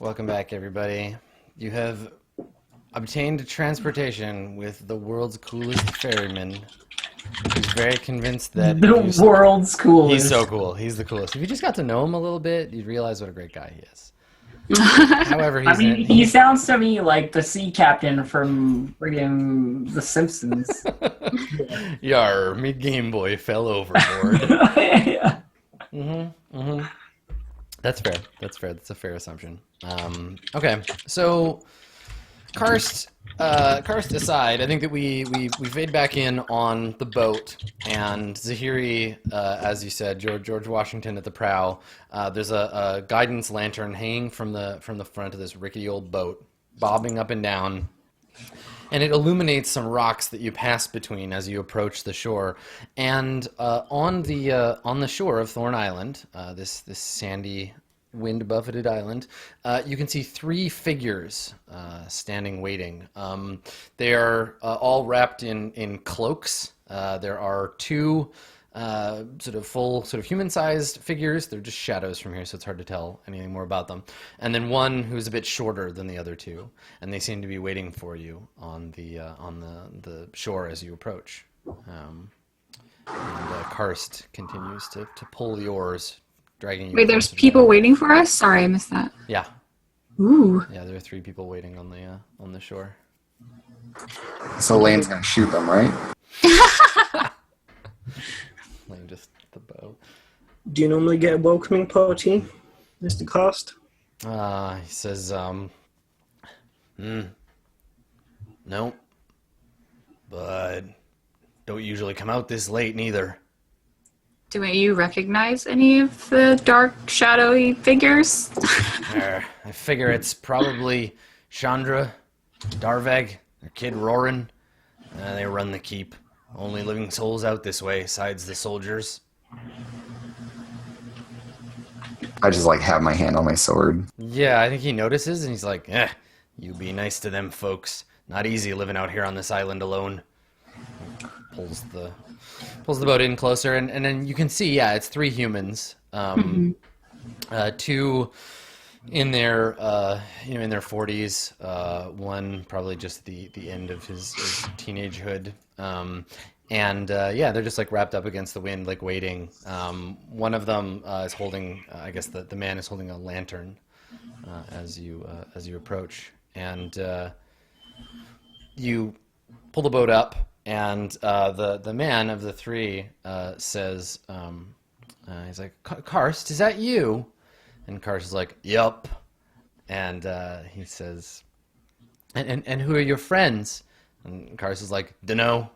Welcome back, everybody. You have obtained transportation with the world's coolest ferryman. He's very convinced that The world's coolest. He's so cool. He's the coolest. If you just got to know him a little bit, you'd realize what a great guy he is. However, he sounds to me like the sea captain from friggin' The Simpsons. Yar, me Game Boy fell overboard. Yeah. That's fair. That's a fair assumption. Okay, so Karst aside, I think that we fade back in on the boat, and Zahiri, as you said, George Washington at the prow. There's a guidance lantern hanging from the front of this rickety old boat, bobbing up and down, and it illuminates some rocks that you pass between as you approach the shore. And on the shore of Thorn Island, this sandy, wind-buffeted island, you can see three figures standing waiting. They are all wrapped in cloaks. There are two sort of human-sized figures. They're just shadows from here, so it's hard to tell anything more about them. And then one who's a bit shorter than the other two, and they seem to be waiting for you on the shore as you approach. And Karst continues to pull the ours, dragging you. Wait, there's people waiting for us? Sorry, I missed that. Yeah. Ooh. Yeah, there are three people waiting on the shore. So Lane's gonna shoot them, right? Lane just the bow. Do you normally get a welcoming party, Mr. Cast? He says, no, but don't usually come out this late neither. Do you recognize any of the dark, shadowy figures? I figure it's probably Chandra, Darveg, their kid Roran. They run the keep. Only living souls out this way, besides the soldiers. I just have my hand on my sword. Yeah, I think he notices, and he's like, you be nice to them folks. Not easy living out here on this island alone. Pulls the boat in closer, and then you can see, it's three humans. Two in their in their 40s. One probably just the end of his teenagehood. They're just wrapped up against the wind, waiting. One of them is holding, I guess the man is holding a lantern as you approach, and you pull the boat up, and the man of the three says, he's like, Karst, is that you? And Karst is like, yup. And he says, and who are your friends? And Karst is like, dunno.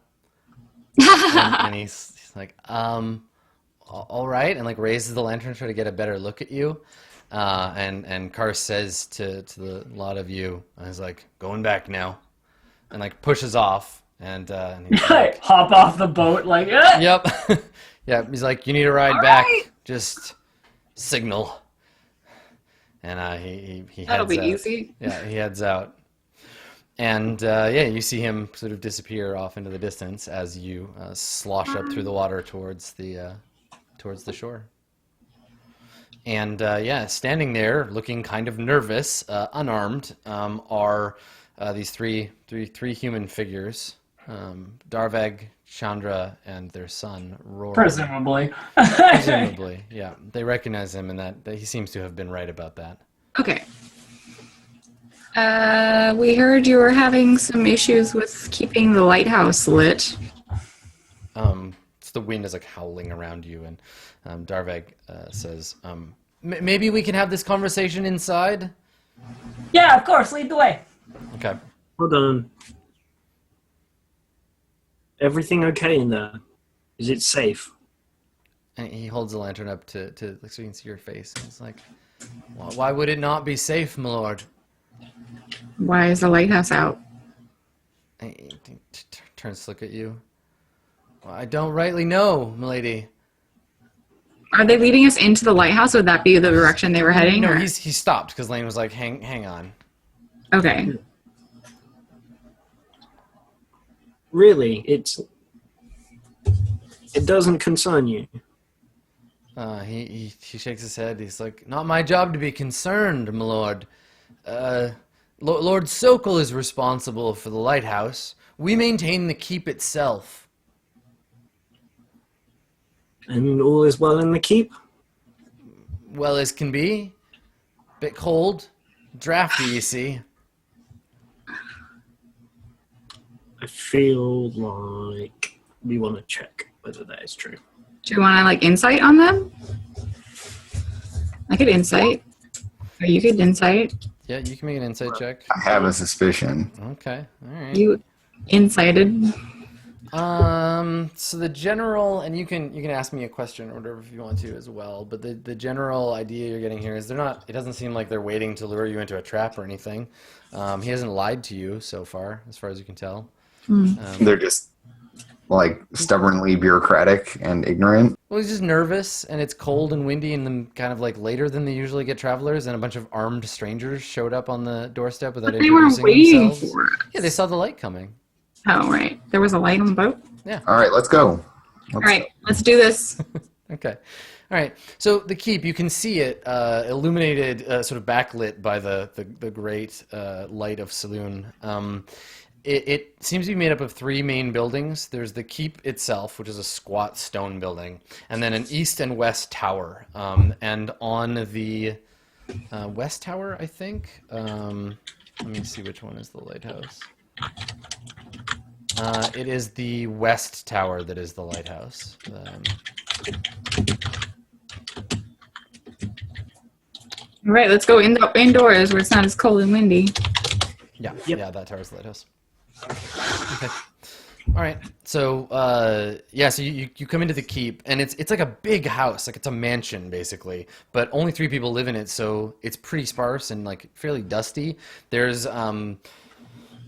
and he's like, all right, and raises the lantern to try to get a better look at you. And Karst says to the lot of you, he's like, going back now, and pushes off, and he's like, hop off the boat Yep. Yeah, he's like, you need to ride back. Right. Just signal. And he That'll heads be out. easy. Yeah, he heads out. And you see him sort of disappear off into the distance as you slosh up through the water towards the shore. And standing there, looking kind of nervous, unarmed, are these three human figures: Darveg, Chandra, and their son Rory. Presumably. Presumably, yeah. They recognize him, and that he seems to have been right about that. Okay. We heard you were having some issues with keeping the lighthouse lit. So the wind is howling around you, and Darveg says, maybe we can have this conversation inside? Yeah, of course, lead the way. Okay. Hold on. Everything okay in there? Is it safe? And he holds the lantern up to so you can see your face, and it's like, why would it not be safe, my lord? Why is the lighthouse out? And he turns to look at you. Well, I don't rightly know, milady. Are they leading us into the lighthouse? Would that be the direction they were heading? No, or? he stopped because Lane was like, hang on. Okay. Really? It doesn't concern you? He shakes his head. He's like, not my job to be concerned, my lord. Lord Sokol is responsible for the lighthouse. We maintain the keep itself. And all is well in the keep? Well as can be. Bit cold. Drafty, you see. I feel like we want to check whether that is true. Do you want to like insight on them? I could insight. Or you could insight. Yeah, you can make an insight check. I have a suspicion. Okay, all right. You incited. So the general, and you can ask me a question or whatever if you want to as well, but the general idea you're getting here is it doesn't seem like they're waiting to lure you into a trap or anything. He hasn't lied to you so far as you can tell. They're just like stubbornly bureaucratic and ignorant. Well, he's just nervous, and it's cold and windy, and then kind of like later than they usually get travelers, and a bunch of armed strangers showed up on the doorstep without But they weren't introducing waiting themselves. for it. Yeah, they saw the light coming. Oh, right. There was a light on the boat? All right, let's go. All right, let's do this. Okay. All right. So the keep, you can see it illuminated, sort of backlit by the great light of Saloon. It seems to be made up of three main buildings. There's the keep itself, which is a squat stone building, and then an east and west tower. And on the west tower, I think, let me see which one is the lighthouse. It is the west tower that is the lighthouse. All right, let's go indoors where it's not as cold and windy. Yeah, Yep. yeah, that tower's the lighthouse. Okay. All right. So, so you come into the keep, and it's like a big house, like it's a mansion basically, but only 3 people live in it, so it's pretty sparse and like fairly dusty. There's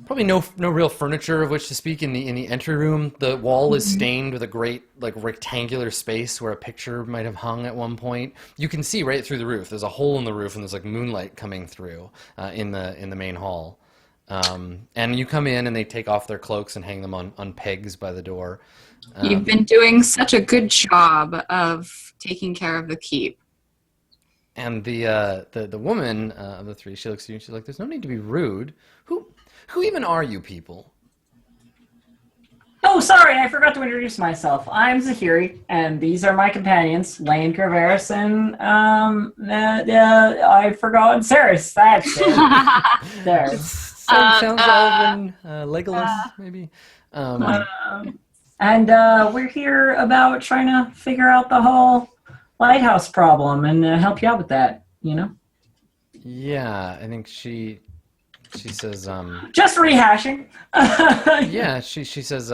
probably no real furniture of which to speak in the entry room. The wall is stained with a great like rectangular space where a picture might have hung at one point. You can see right through the roof. There's a hole in the roof, and there's like moonlight coming through in the main hall. And you come in, and they take off their cloaks and hang them on pegs by the door. You've been doing such a good job of taking care of the keep. And the woman of the 3, she looks at you and she's like, "There's no need to be rude. Who even are you people?" Oh, sorry, I forgot to introduce myself. I'm Zahiri, and these are my companions, Lane Kerveris and I forgot Ceres. That's it. There. Sounds Elven, Legolas, maybe. And we're here about trying to figure out the whole lighthouse problem and help you out with that, you know? Yeah, I think she says, Just rehashing. yeah, she says,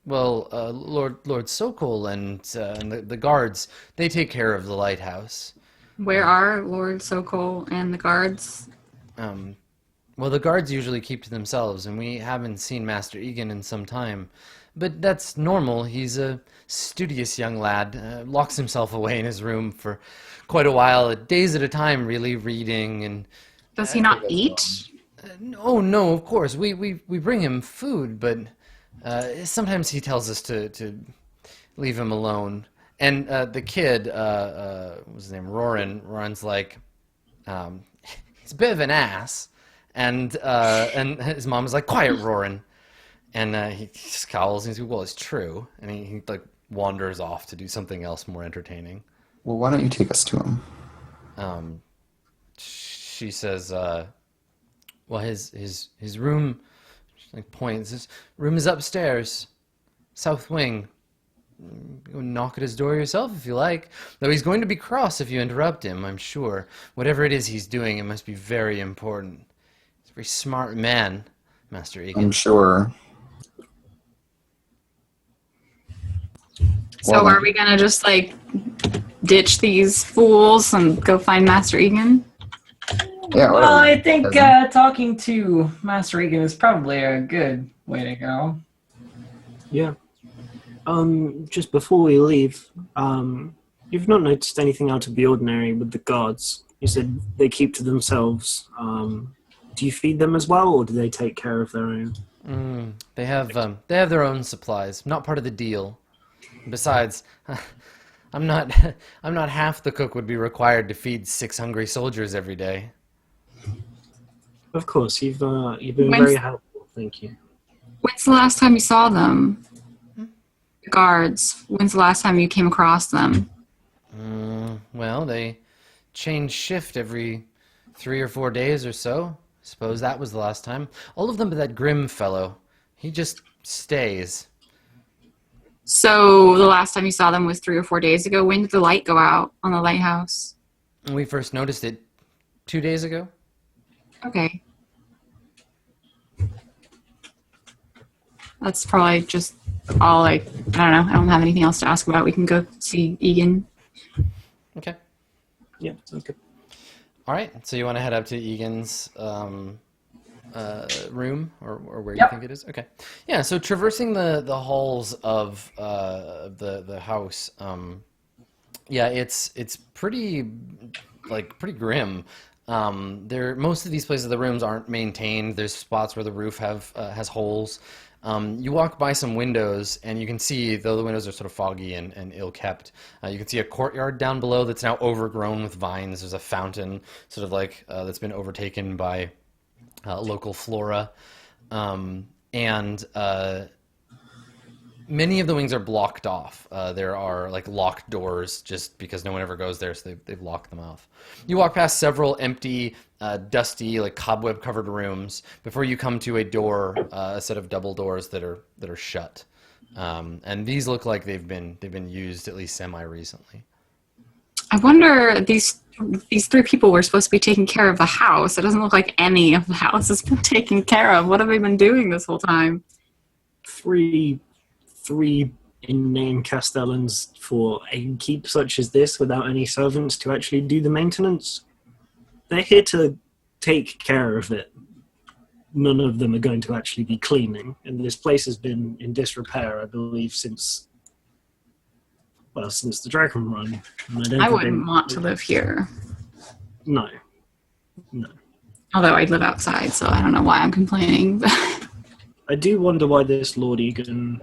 Lord Sokol and the guards, they take care of the lighthouse. Where are Lord Sokol and the guards? Well, the guards usually keep to themselves, and we haven't seen Master Egan in some time. But that's normal. He's a studious young lad, locks himself away in his room for quite a while, days at a time, really, reading and... Does he not eat? Oh, no, of course. We bring him food, but sometimes he tells us to leave him alone. And the kid, what's his name, Roran's like, he's a bit of an ass. And his mom is like, "Quiet, Roran." And he scowls and he's like, "Well, it's true." And he like wanders off to do something else more entertaining. Well, why don't you take us to him? She says, "Well, his room," she like points. His room is upstairs, south wing. Go knock at his door yourself if you like. Though he's going to be cross if you interrupt him, I'm sure. Whatever it is he's doing, it must be very important. He's a very smart man, Master Egan. I'm sure. So Well, are we gonna just like ditch these fools and go find Master Egan? Yeah, Well, whatever. I think Doesn't- talking to Master Egan is probably a good way to go. Yeah. Just before we leave, you've not noticed anything out of the ordinary with the guards. You said they keep to themselves. Do you feed them as well, or do they take care of their own? They have their own supplies, not part of the deal. Besides, I'm not half the cook would be required to feed 6 hungry soldiers every day. Of course, you've been When's- very helpful. Thank you. When's the last time you saw them? The guards. When's the last time you came across them? Well, they change shift every 3 or 4 days or so. Suppose that was the last time. All of them but that Grim fellow. He just stays. So the last time you saw them was 3 or 4 days ago. When did the light go out on the lighthouse? We first noticed it 2 days ago. Okay. That's probably just all I don't know. I don't have anything else to ask about. We can go see Egan. Okay. Yeah, sounds good. All right. So you want to head up to Egan's room, or where you Yep. think it is? Okay. Yeah. So traversing the halls of the house, yeah, it's pretty grim. Most of these places, the rooms aren't maintained. There's spots where the roof has holes. You walk by some windows, and you can see, though the windows are sort of foggy and ill-kept, you can see a courtyard down below that's now overgrown with vines. There's a fountain, sort of like that's been overtaken by local flora, and many of the wings are blocked off. There are like locked doors just because no one ever goes there, so they've locked them off. You walk past several empty, dusty, like cobweb-covered rooms before you come to a door, a set of double doors that are shut. And these look like they've been used at least semi-recently. I wonder, these 3 people were supposed to be taking care of the house. It doesn't look like any of the house has been taken care of. What have they been doing this whole time? Three in-name castellans for a keep such as this without any servants to actually do the maintenance. They're here to take care of it. None of them are going to actually be cleaning, and this place has been in disrepair, I believe, since the Dragon Run. And I wouldn't want to live here. No. Although I'd live outside, so I don't know why I'm complaining. But I do wonder why this Lord Egan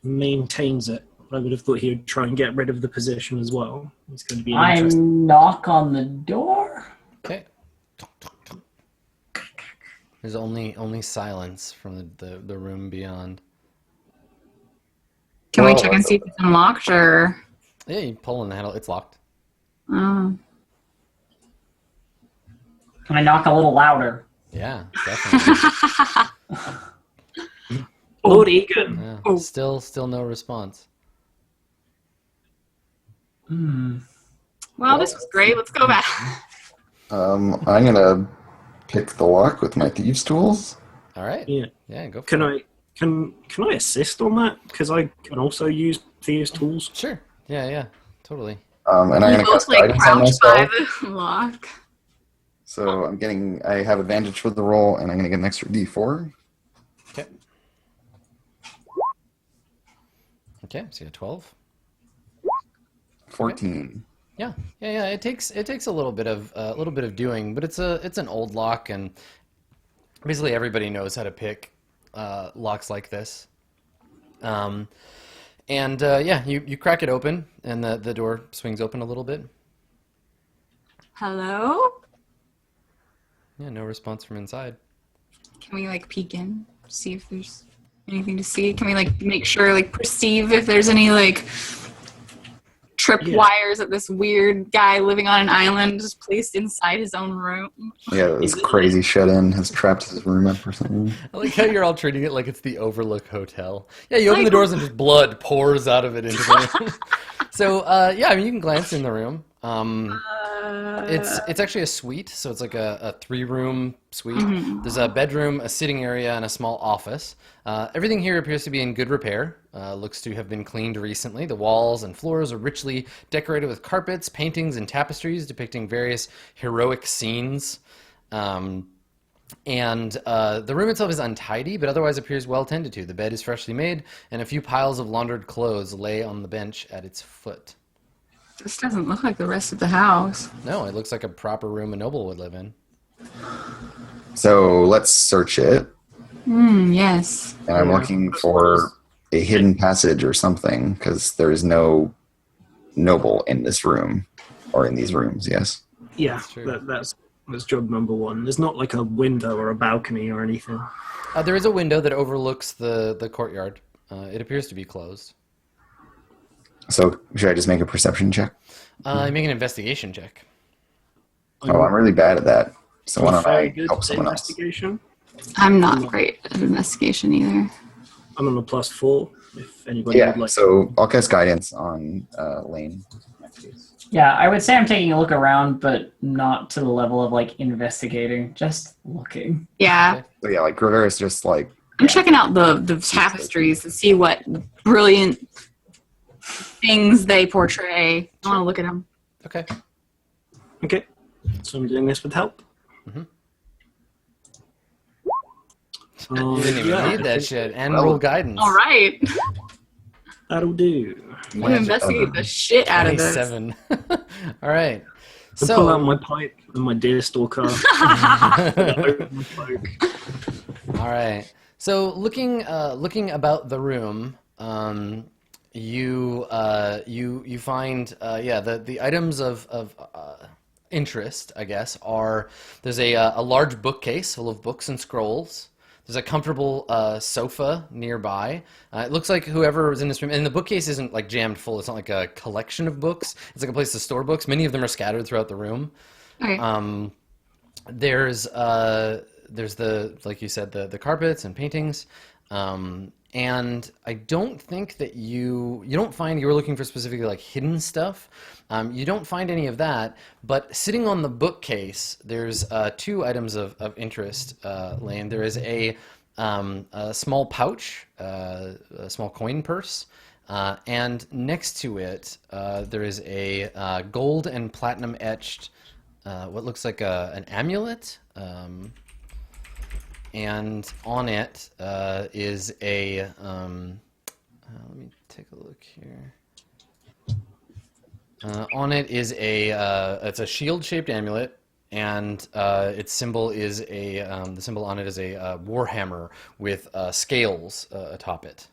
maintains it. I would have thought he would try and get rid of the position as well. It's going to be I interesting. knock on the door. Okay. There's only silence from the room beyond. can we check and see if it's unlocked or? Yeah, you pull on the handle. It's locked. Oh. Can I knock a little louder? Yeah, definitely. Lord Egan. Yeah. Oh. Still no response. Well, this was great. Let's go back. I'm gonna pick the lock with my thieves' tools. All right. Yeah. Yeah, go for Can it. I assist on that? Because I can also use thieves' tools. Sure. Yeah, totally. And I'm You gonna both cast like guidance on crouch by myself. the lock. So I have advantage for the roll, and I'm gonna get an extra D4. Okay. Okay, so you got 12. 14. Yeah. It takes a little bit of doing, but it's an old lock, and basically everybody knows how to pick locks like this. Yeah, you crack it open, and the door swings open a little bit. Hello? Yeah, no response from inside. Can we like peek in, see if there's anything to see? Can we like make sure, like perceive if there's any like trip wires that this weird guy living on an island just placed inside his own room? Yeah, this crazy shut-in has trapped his room up or something. I like how you're all treating it like it's the Overlook Hotel. Yeah, you open the doors and just blood pours out of it into the room. So, yeah, I mean, you can glance in the room. It's actually a suite, so it's like a 3-room suite. Mm-hmm. There's a bedroom, a sitting area, and a small office. Everything here appears to be in good repair. Looks to have been cleaned recently. The walls and floors are richly decorated with carpets, paintings, and tapestries depicting various heroic scenes. And the room itself is untidy, but otherwise appears well tended to. The bed is freshly made, and a few piles of laundered clothes lay on the bench at its foot. This doesn't look like the rest of the house. No, it looks like a proper room a noble would live in. So let's search it. Yes. And I'm looking for a hidden passage or something, because there is no noble in this room, or in these rooms, yes. Yeah, That's true. that's That's job number one. There's not like a window or a balcony or anything. There is a window that overlooks the courtyard. It appears to be closed. So should I just make a perception check? Make an investigation check. Oh, I'm really bad at that. So why don't Very I good help someone else? investigation. I'm not great at investigation either. I'm on a +4. If anybody Yeah, would like. so I'll cast guidance on Lane. Yeah, I would say I'm taking a look around, but not to the level of like investigating, just looking. Yeah. So yeah, like Graveris just like I'm checking out the tapestries to see what brilliant things they portray. I want to look at them. Okay. Okay, so I'm doing this with help. You didn't even need that shit. And roll guidance. All right. That'll do. I'm going to investigate the shit out of this. 27. All right. I pull out So, my pipe and my deerstalker. Open my cloak. all right. So, looking about the room, you find the items of interest, I guess, are there's a large bookcase full of books and scrolls. There's a comfortable sofa nearby. It looks like whoever was in this room, and the bookcase isn't like jammed full. It's not like a collection of books. It's like a place to store books. Many of them are scattered throughout the room. Okay. There's the, like you said, the carpets and paintings. And I don't think that you don't find, you were looking for specifically like hidden stuff. You don't find any of that, but sitting on the bookcase, there's two items of interest, Lane. There is a small pouch, a small coin purse, and next to it, there is a gold and platinum etched, what looks like an amulet. And on it is a, let me take a look here. On it is it's a shield-shaped amulet, and its symbol is the symbol on it is a warhammer with scales atop it.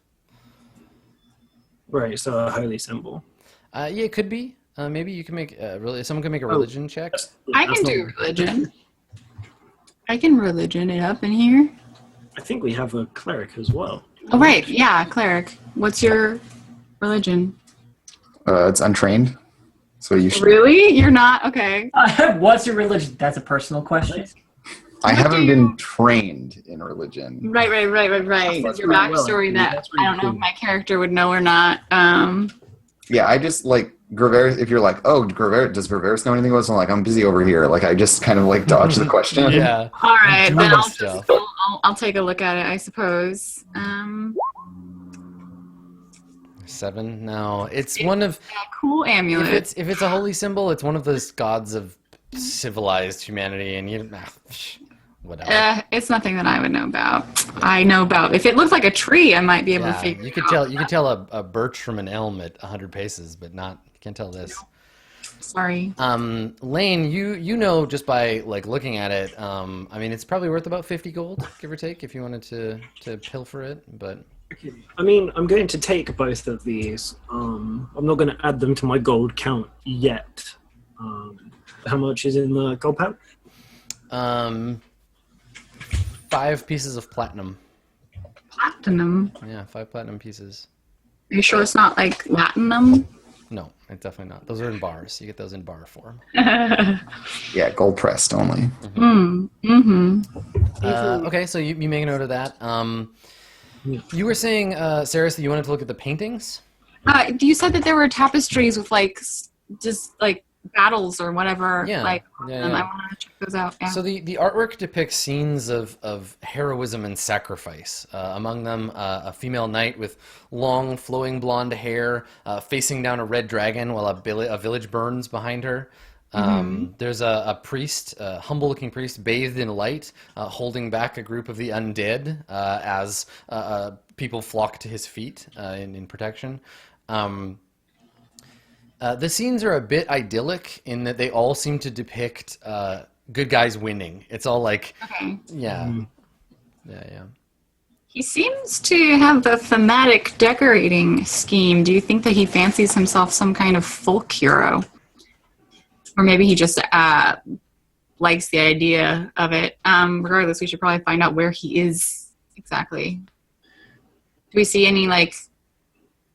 Right, so a holy symbol. Yeah, it could be. Maybe you can make someone can make a religion check. I can do religion. I can religion it up in here. I think we have a cleric as well. Oh, right. Yeah, cleric. What's your religion? it's untrained. So you should. Really? You're not? Okay. What's your religion? That's a personal question. I haven't been trained in religion. Right. That's Your pretty well, backstory actually. that That's pretty I don't know cool. if my character would know or not. Yeah, I just like Graveris. If you're like, oh, does Graveris know anything about this? I'm like, I'm busy over here. Like, I just kind of like dodge the question. Yeah. All right, then Normal I'll stuff. I'll take a look at it, I suppose. 7. No, it's one of. Cool amulet. If it's a holy symbol, it's one of those gods of civilized humanity, and whatever. It's nothing that I would know about. I know about if it looks like a tree, I might be able to Yeah, figure you it could out. tell you could tell a birch from an elm at 100 paces, but you can't tell this. Sorry. Lane, you know just by like looking at it. I mean, it's probably worth about 50 gold, give or take, if you wanted to pilfer it. But I mean, I'm going to take both of these. I'm not going to add them to my gold count yet. How much is in the gold pouch? 5 pieces of platinum. Platinum. Yeah, 5 platinum pieces. Are you sure it's not like latinum? No, it's definitely not. Those are in bars. You get those in bar form. Yeah, gold pressed only. Okay, so you make a note of that. You were saying, Saris, that you wanted to look at the paintings? You said that there were tapestries with like just like battles or whatever. Yeah. Like, Yeah. I want to check those out. Yeah. So the artwork depicts scenes of heroism and sacrifice. Among them, a female knight with long, flowing blonde hair facing down a red dragon while a village burns behind her. There's a priest, a humble-looking priest, bathed in light, holding back a group of the undead as people flock to his feet in protection. The scenes are a bit idyllic in that they all seem to depict good guys winning. It's all like, Okay. yeah. He seems to have the thematic decorating scheme. Do you think that he fancies himself some kind of folk hero? Or maybe he just likes the idea of it. Regardless, we should probably find out where he is exactly. Do we see any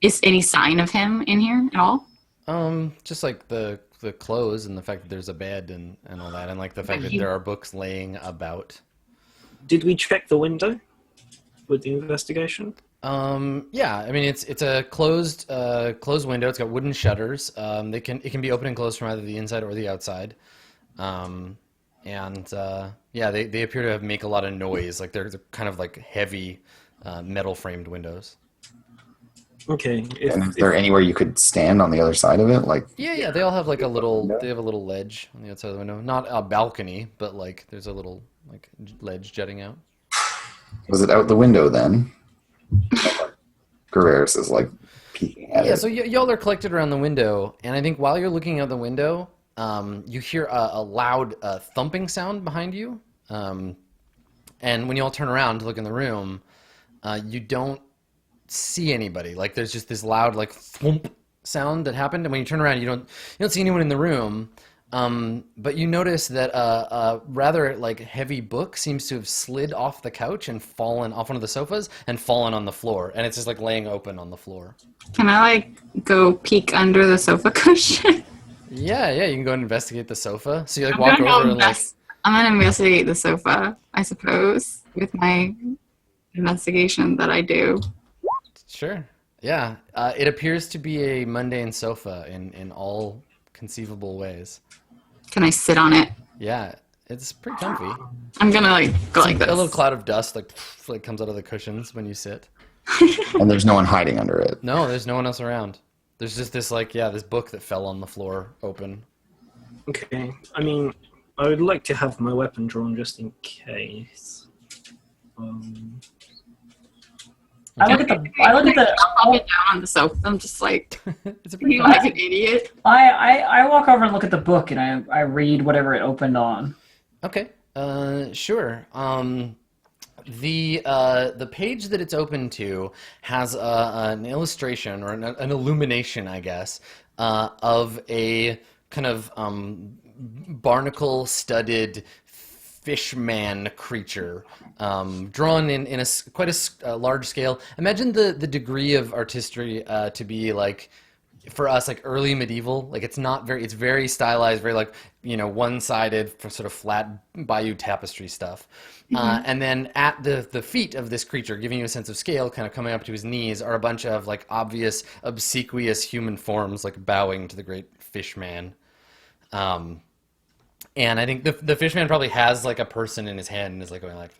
is any sign of him in here at all? Just like the clothes and the fact that there's a bed and all that, and like the fact that there are books laying about. Did we check the window with the investigation? Yeah, I mean it's a closed window. It's got wooden shutters. It can be open and closed from either the inside or the outside. Yeah, they appear to make a lot of noise. Like they're kind of like heavy metal framed windows. Okay. And is there anywhere you could stand on the other side of it? Like Yeah, they all have like they have a little ledge on the outside of the window. Not a balcony, but like there's a little like ledge jutting out. was it out the window then? Graveris is like peeking at it. Yeah, so y'all are collected around the window, and I think while you're looking out the window, you hear a loud thumping sound behind you. And when you all turn around to look in the room, you don't see anybody. Like there's just this loud like thump sound that happened, and when you turn around, you don't see anyone in the room. But you notice that a rather like heavy book seems to have slid off the couch and fallen off one of the sofas and fallen on the floor, and it's just like laying open on the floor. Can I like go peek under the sofa cushion? Yeah, you can go and investigate the sofa. So you like walk over and like. I'm gonna investigate the sofa, I suppose, with my investigation that I do. Sure. Yeah. It appears to be a mundane sofa in all conceivable ways. Can I sit on it? Yeah, it's pretty comfy. I'm gonna like go like this. A little cloud of dust like comes out of the cushions when you sit. And there's no one hiding under it. No, there's no one else around. There's just this this book that fell on the floor open. Okay. I mean, I would like to have my weapon drawn just in case. I look at the. I'll get down on the sofa. I'm just like, It's a pretty being like an idiot. I walk over and look at the book and I read whatever it opened on. Okay. Sure. The page that it's open to has an illustration or an illumination, I guess, of a kind of barnacle-studded fishman creature, drawn in quite a large scale. Imagine the degree of artistry to be like, for us, like early medieval. Like it's very stylized, very like one-sided, sort of flat bayou tapestry stuff. And then at the feet of this creature, giving you a sense of scale, kind of coming up to his knees, are a bunch of like obvious obsequious human forms, like bowing to the great fishman. And I think the fishman probably has like a person in his hand and is like going like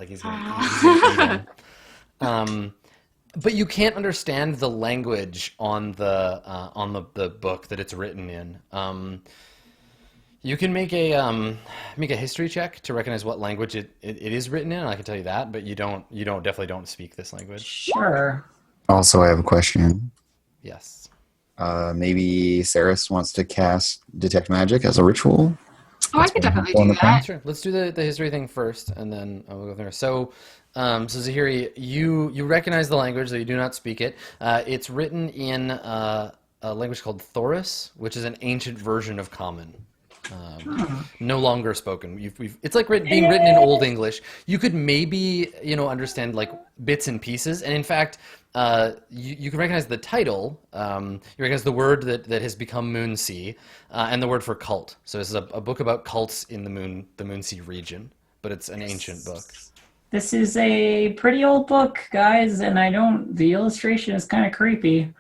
he's gonna eat him. But you can't understand the language on the book that it's written in. You can make a history check to recognize what language it is written in. I can tell you that, but you definitely don't speak this language. Sure. Also, I have a question. Yes. Maybe Saris wants to cast Detect Magic as a ritual. Oh, I could definitely do that. Sure. Let's do the history thing first, and then we'll go there. So Zahiri, you recognize the language, though you do not speak it. It's written in a language called Thoris, which is an ancient version of Common. No longer spoken. It's like being written in Old English. You could maybe understand like bits and pieces, and in fact, you can recognize the title. You recognize the word that has become Moonsea, and the word for cult. So this is a book about cults in the Moonsea region, but it's an ancient book. This is a pretty old book, guys, and the illustration is kind of creepy.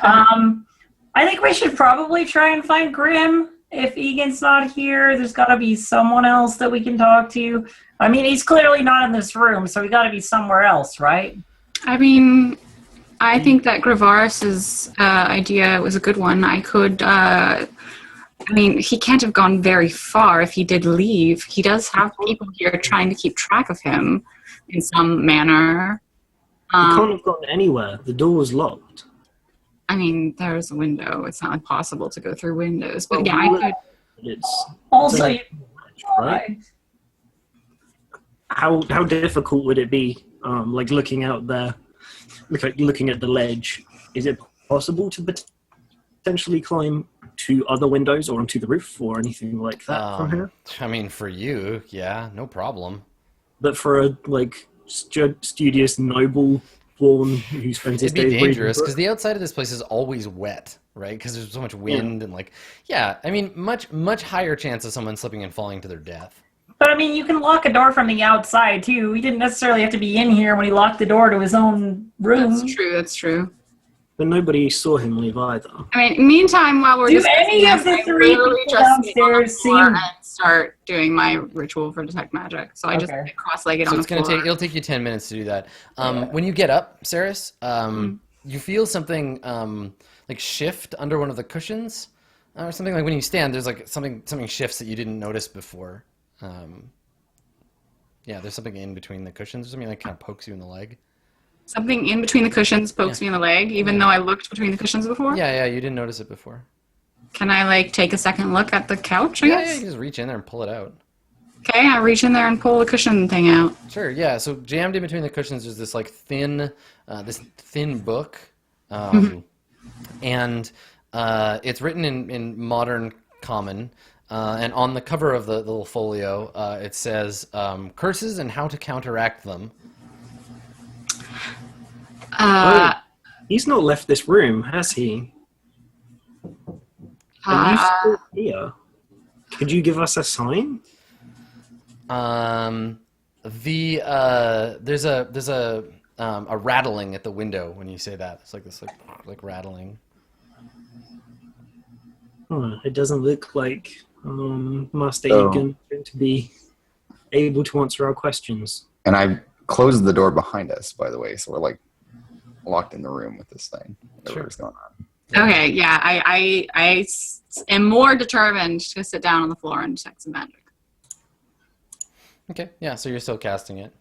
I think we should probably try and find Grim. If Egan's not here, there's got to be someone else that we can talk to. I mean, he's clearly not in this room, so we got to be somewhere else, right? I mean, I think that Gravaris's idea was a good one. I could, he can't have gone very far if he did leave. He does have people here trying to keep track of him in some manner. He can't have gone anywhere. The door was locked. I mean, there's a window. It's not impossible to go through windows. But yeah, I could. It's Also, right? How difficult would it be, like looking out there, looking at the ledge? Is it possible to potentially climb onto other windows or onto the roof or anything like that from here? I mean, for you, yeah, no problem. But for a studious noble born who spends his It'd be days reading dangerous because books? the outside of this place is always wet, right? Because there's so much wind and yeah. I mean, much higher chance of someone slipping and falling to their death. But I mean, you can lock a door from the outside too. He didn't necessarily have to be in here when he locked the door to his own room. That's true. But nobody saw him leave either. I mean, meantime, while we're Do discussing any of this, the I three literally people just sit on the downstairs floor seem- and start doing my ritual for detect magic. So I just Okay. get cross-legged So on it's the gonna floor. it'll take you 10 minutes to do that. When you get up, Saris, you feel something like shift under one of the cushions, or something. Like when you stand, there's like something shifts that you didn't notice before. Yeah, there's something in between the cushions or something like kind of pokes you in the leg. Something in between the cushions pokes me in the leg, even though I looked between the cushions before. Yeah, you didn't notice it before. Can I like take a second look at the couch? I Yeah, guess. you can just reach in there and pull it out. Okay, I reach in there and pull the cushion thing out. Sure, yeah. So jammed in between the cushions is this like thin book, and it's written in modern common. And on the cover of the little folio, it says curses and how to counteract them. He's not left this room, has he? Are you still here? Could you give us a sign? There's a rattling at the window when you say that. It's like this like rattling. It doesn't look like Master Oh. Egan is going to be able to answer our questions. And I closed the door behind us, by the way, so we're like locked in the room with this thing. Whatever's going on. Okay, yeah, I am more determined to sit down on the floor and detect some magic. Okay, yeah. So you're still casting it.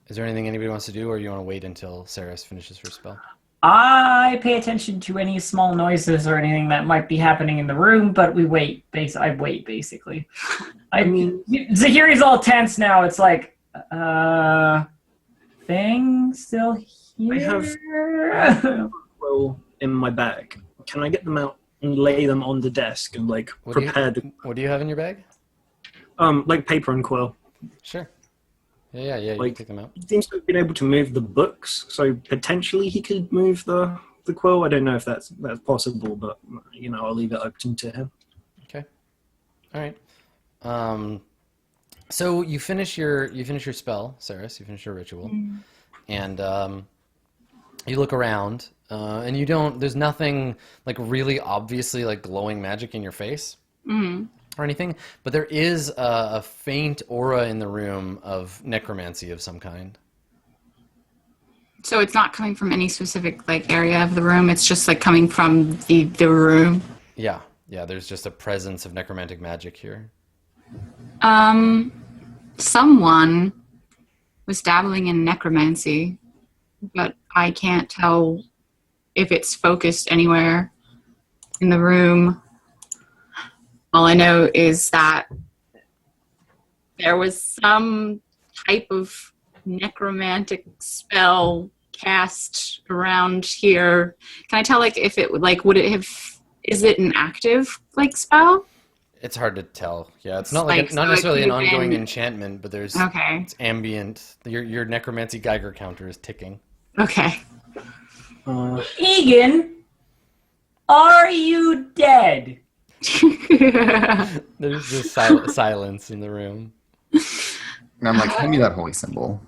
Is there anything anybody wants to do, or you want to wait until Saris finishes her spell? I pay attention to any small noises or anything that might be happening in the room, but we wait. I wait, basically. I mean, Zahiri's all tense now. It's like, thing still here? I have well in my bag. Can I get them out and lay them on the desk and like What do prepare the What do you have in your bag? like paper and quill? Sure. Yeah. You Like- can take them out. He seems to have been able to move the books, so potentially he could move the quill. I don't know if that's possible, but I'll leave it open to him. Okay. All right. So you finish your spell, Saris. You finish your ritual, and you look around, and you don't. There's nothing like really obviously like glowing magic in your face or anything, but there is a faint aura in the room of necromancy of some kind. So it's not coming from any specific like area of the room. It's just like coming from the room. Yeah. There's just a presence of necromantic magic here. Someone was dabbling in necromancy, but I can't tell if it's focused anywhere in the room. All I know is that there was some type of necromantic spell cast around here. Can I tell like if it would like would it have is it an active like spell? It's hard to tell. Yeah, it's not not so it necessarily an could've ongoing been- enchantment, but there's Okay. it's ambient. Your necromancy Geiger counter is ticking. Okay. Egan, are you dead? There's just silence in the room. And I'm like, hand me that holy symbol.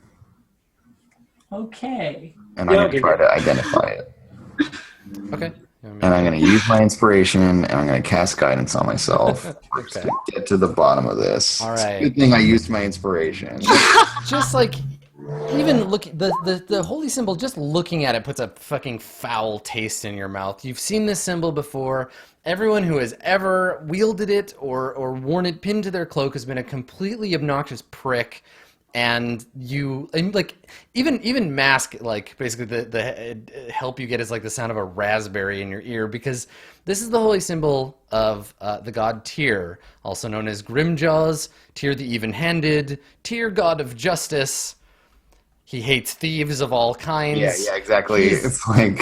Okay. And I'm going to try to identify it. Okay. And I'm going to use my inspiration, and I'm going to cast guidance on myself Okay. to get to the bottom of this. All It's a right. good thing I used my inspiration. Just like even look the holy symbol, just looking at it puts a fucking foul taste in your mouth. You've seen this symbol before. Everyone who has ever wielded it or worn it pinned to their cloak has been a completely obnoxious prick. And like even Mask, like basically the help you get is like the sound of a raspberry in your ear, because this is the holy symbol of the god Tyr, also known as Grimjaws, Tyr the Even-Handed, Tyr god of justice. He hates thieves of all kinds. Yeah, exactly. He's- It's like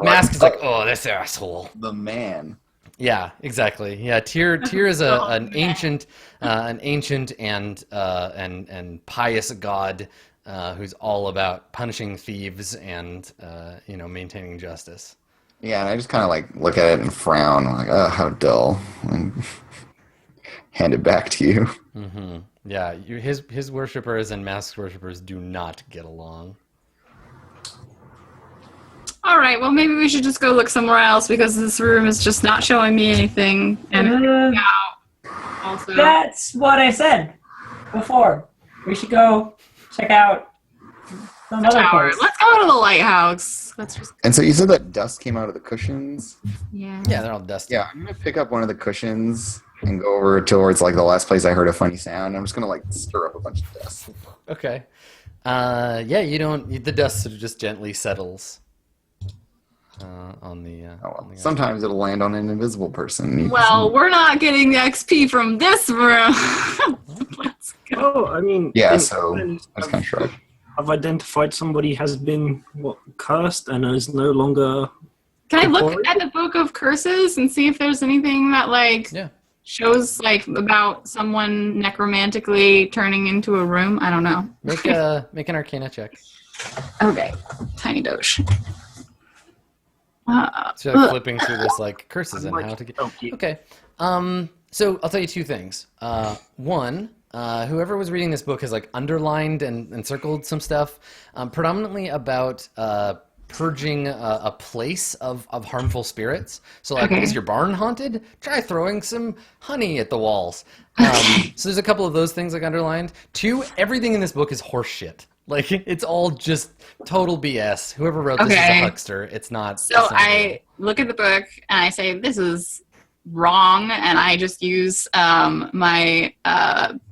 Mask is like, oh, this asshole. the man. Yeah, exactly. Yeah, Tyr is an man. ancient and pious god who's all about punishing thieves and maintaining justice. Yeah, and I just kind of like look at it and frown. I'm like, oh, how dull. And hand it back to you. Mm-hmm. Yeah, his worshippers and Mask's worshippers do not get along. All right, well, maybe we should just go look somewhere else because this room is just not showing me anything. And also, That's what I said before. We should go check out some other tower. place. Let's go to the lighthouse. Let's just, And so you said that dust came out of the cushions? yeah. Yeah, they're all dusty. Yeah, I'm going to pick up one of the cushions and go over towards like the last place I heard a funny sound. I'm just going to like stir up a bunch of dust. Okay. The dust sort of just gently settles on the. Oh, well. on the Sometimes it'll land on an invisible person. Well, we're not getting the XP from this room. Let's go. Oh, I mean, Yeah, in so fairness, I just kind of shrug. I've identified somebody has been cursed and is no longer. Can I look Before- at the book of curses and see if there's anything that Yeah. shows about someone necromantically turning into a room? I don't know. Make an Arcana check. Okay, tiny doge. So like, flipping through this like curses and Like, how to get. help you. Okay. So I'll tell you two things. One, whoever was reading this book has like underlined and circled some stuff, predominantly about purging a place of harmful spirits. So like, Okay. is your barn haunted? Try throwing some honey at the walls. So there's a couple of those things like underlined. Two, everything in this book is horse shit. Like it's all just total BS. Whoever wrote this is a Okay. huckster. It's not. So it's not I look at the book and I say, this is wrong, and I just use my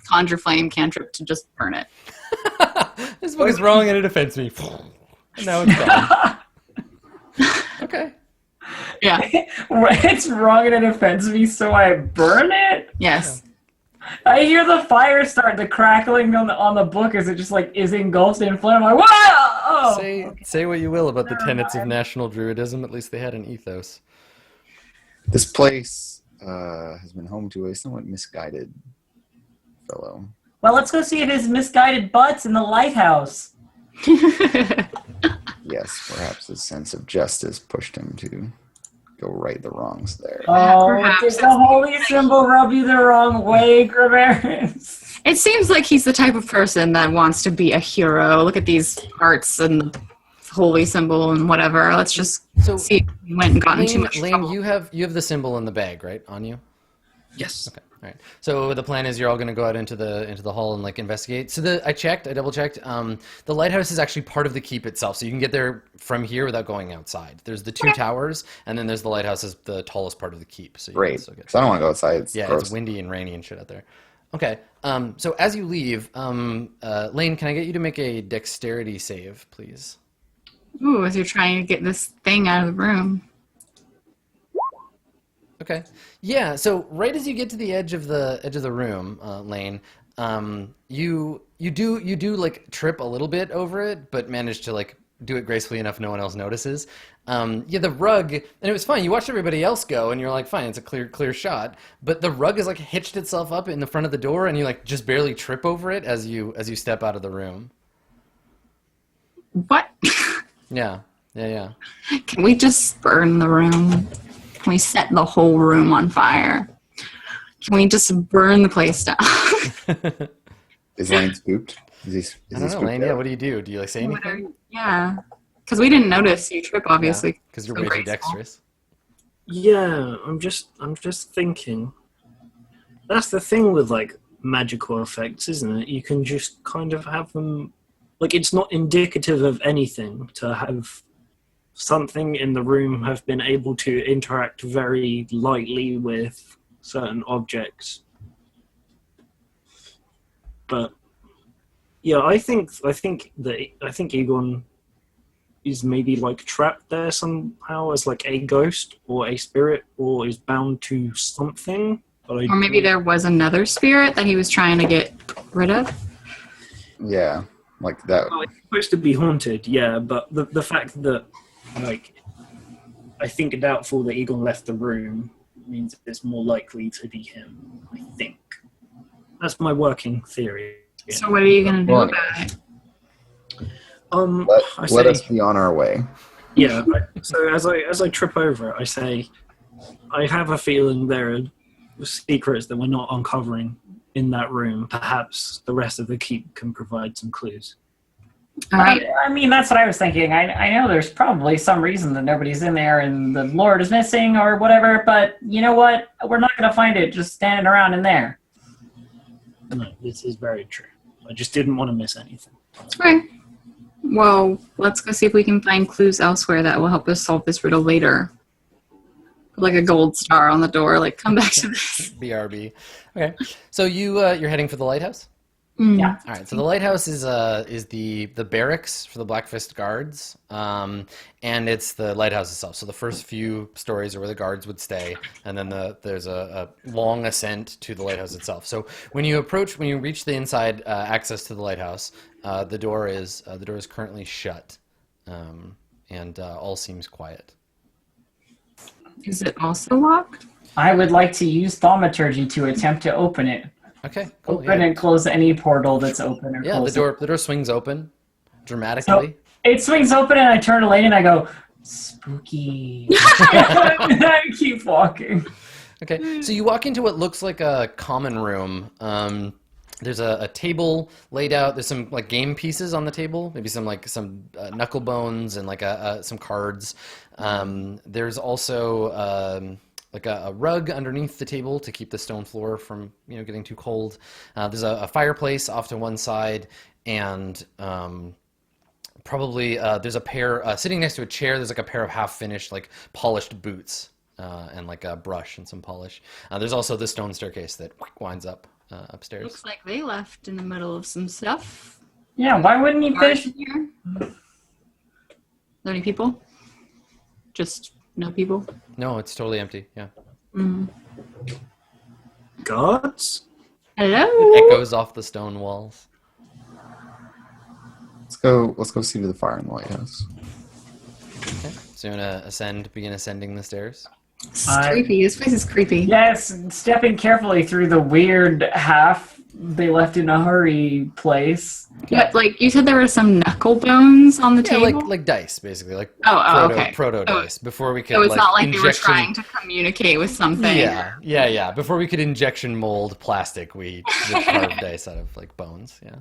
conjure flame cantrip to just burn it. good. This book is wrong and it offends me. And now it's gone. Okay. Yeah. It's wrong and it offends me, so I burn it. Yes. I hear the fire start, the crackling on the book as it just like is engulfed in flame. I'm like, whoa! Say what you will about the tenets of national druidism. At least they had an ethos. This place has been home to a somewhat misguided fellow. Well, let's go see his misguided butts in the lighthouse. Yes, perhaps his sense of justice pushed him to go right the wrongs there. Oh, Perhaps did it's the holy symbol rub you the wrong way, Graveris? It seems like he's the type of person that wants to be a hero. Look at these hearts and the holy symbol and whatever. Let's just So, see if he went and gotten too much Lane, trouble. you have the symbol in the bag, right, on you? Yes. Okay. All right. So the plan is you're all going to go out into the hall and like investigate. So I double checked. The lighthouse is actually part of the keep itself, so you can get there from here without going outside. There's the two towers, and then there's the lighthouse is the tallest part of the keep. So you Great, can still get. because I don't want to go outside. It's Yeah, gross. it's windy and rainy and shit out there. Okay. So as you leave, Lane, can I get you to make a dexterity save, please? Ooh, as you're trying to get this thing out of the room. Okay. Yeah. So right as you get to the edge of the room, Lane, you do like trip a little bit over it, but manage to like do it gracefully enough no one else notices. The rug, and it was fine. You watched everybody else go, and you're like, fine, it's a clear shot. But the rug is like hitched itself up in the front of the door, and you like just barely trip over it as you step out of the room. What? Yeah. Can we just burn the room? Can we set the whole room on fire? Can we just burn the place down? Is Lane spooked? Is he I don't know, spooked Lane. out? Yeah. What do? Do you like say anything? Yeah. Because we didn't notice you trip, obviously. Because you're So way too graceful. dexterous. Yeah, I'm just thinking. That's the thing with like magical effects, isn't it? You can just kind of have them, like it's not indicative of anything to have something in the room have been able to interact very lightly with certain objects. But yeah, I think Egon is maybe like trapped there somehow as like a ghost or a spirit, or is bound to something. But Or maybe there was another spirit that he was trying to get rid of. Yeah. Like that. Well, it's supposed to be haunted, yeah, but the fact that, like, I think doubtful that Egon left the room means it's more likely to be him, I think. That's my working theory. So what are you gonna do Well, about it? Let us be on our way. Yeah, so as I trip over it, I say, I have a feeling there are secrets that we're not uncovering in that room. Perhaps the rest of the keep can provide some clues. All right. I mean, that's what I was thinking. I know there's probably some reason that nobody's in there and the Lord is missing or whatever, but you know what? We're not going to find it just standing around in there. No, this is very true. I just didn't want to miss anything. Okay. Well, let's go see if we can find clues elsewhere that will help us solve this riddle later. Put like a gold star on the door, like come back to this. BRB. Okay. So you're heading for the lighthouse? Yeah. All right. So the lighthouse is the barracks for the Blackfist guards, and it's the lighthouse itself. So the first few stories are where the guards would stay, and then there's a long ascent to the lighthouse itself. So when you reach the inside access to the lighthouse, the door is currently shut, and all seems quiet. Is it also locked? I would like to use thaumaturgy to attempt to open it. Okay. Cool. Open and close any portal that's open or Yeah, closed. the door swings open dramatically. It swings open and I turn a lane and I go, spooky. And I keep walking. Okay, so you walk into what looks like a common room. There's a table laid out. There's some like game pieces on the table, maybe some knuckle bones and like some cards. There's also like a rug underneath the table to keep the stone floor from getting too cold. There's a fireplace off to one side, and probably there's a pair sitting next to a chair. There's like a pair of half-finished, like polished boots, and like a brush and some polish. There's also the stone staircase that winds up upstairs. Looks like they left in the middle of some stuff. Yeah, why wouldn't you Guards fish? in here? Are there any people? Just no people? No, it's totally empty. Yeah, Guards? Hello? it echoes off the stone walls. Let's go see to the fire in the lighthouse. Okay, so you wanna begin ascending the stairs? It's creepy. This place is creepy. Yes, stepping carefully through the weird half they left in a hurry place. But like you said, there were some knuckle bones on the Yeah, table. like dice, basically, like okay. proto dice. Before we could, So it's not like they were injection... trying to communicate with something. Yeah. Before we could injection mold plastic, we would carve dice out of like bones. Yeah.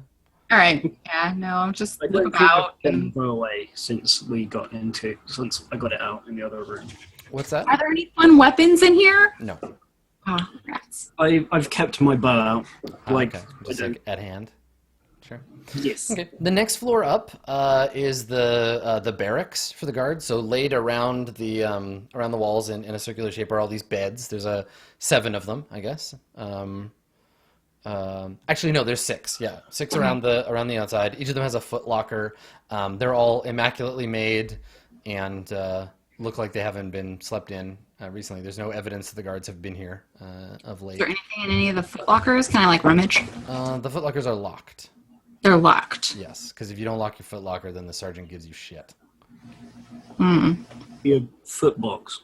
All right. Yeah. No, I'm just I look don't think about. I've been thrown away since I got it out in the other room. What's that? Are there any fun weapons in here? No. Oh, rats. I've kept my bow out. Okay. Just like at hand. Sure. Yes. Okay. The next floor up is the barracks for the guards. So laid around the walls in a circular shape are all these beds. There's 7 of them, I guess. Actually, no, there's 6. Yeah, 6 around the outside. Each of them has a foot locker. They're all immaculately made and look like they haven't been slept in recently. There's no evidence that the guards have been here of late. Is there anything in any of the footlockers? Can I like rummage? The foot lockers are locked. They're locked. Yes, because if you don't lock your foot locker, then the sergeant gives you shit. Your foot box.